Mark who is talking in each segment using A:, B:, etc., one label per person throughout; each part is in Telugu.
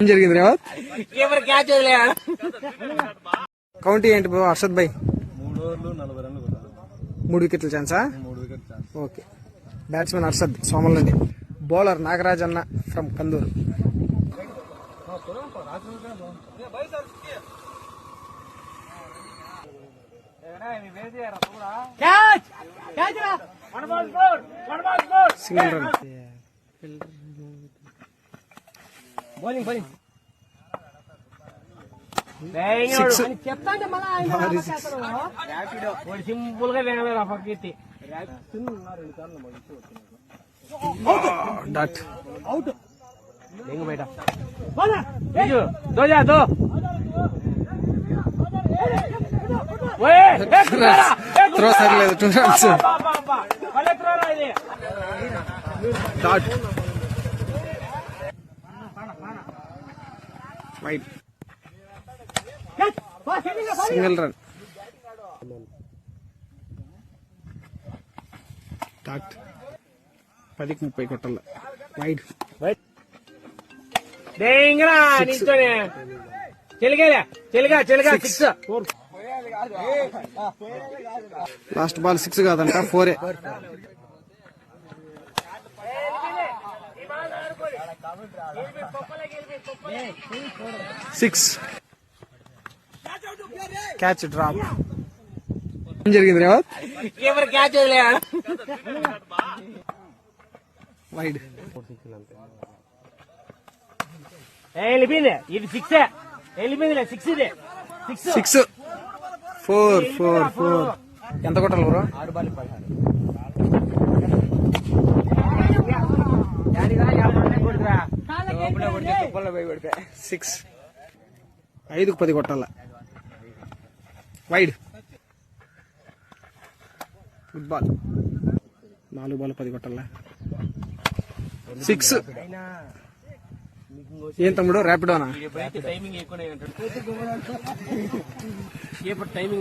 A: ఏం జరిగింది రేవత్? కౌంటీ ఏంటి బాబు అర్షద్ భాయ్?
B: 3 ఓవర్లు 40 రన్లు కొట్టాలి.
A: 3 వికెట్ల ఛాన్సా?
B: 3 wicket chance.
A: Okay. Batsmen Arshad సోమల్ నుండి, బౌలర్ నాగరాజ్ అన్న from Kanduru. Single run.
C: Bowling simple గా వేగలేదు ఆ పక్కకి
A: డాట్
C: అవుట్ బయట దో
A: త్రో సరిలేదు. 2 runs. Dot wide. Single run. Dot 10కి 30 కొట్టాల. వైడ్.
C: చెలిగా 6.
A: లాస్ట్ బాల్ 6 కాదంట 4. 6. Catch drop. ఏం జరిగింది రేవత్?
C: Catch
A: wide.
C: వెళ్ళిపోయింది. ఇది 6 వెళ్ళిపోయింది. 6
A: 4. ఎంత కొట్టాలి బ్రో?
C: 6 బాల్ 16.
A: 6. 5కి 10 కొట్టాల. వైడ్. Good ball. 4 బాల్ 10 కొట్టాల. 6. ఏం తమ్ముడు ర్యాపిడోనా?
C: టైమింగ్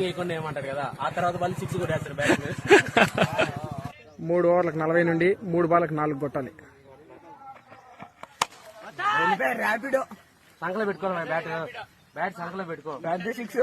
C: వేయకుండా ఏమంటారు కదా, ఆ తర్వాత వాళ్ళు 6 కూడా వేస్తారు బ్యాట్స్మెన్.
A: 3 ఓవర్లకు 40 నుండి 3 బాల్లకు 4 కొట్టాలి.
C: ర్యాపిడో సంకలో పెట్టుకోవాలి. బ్యాట్ సంకలో పెట్టుకో.
B: 6.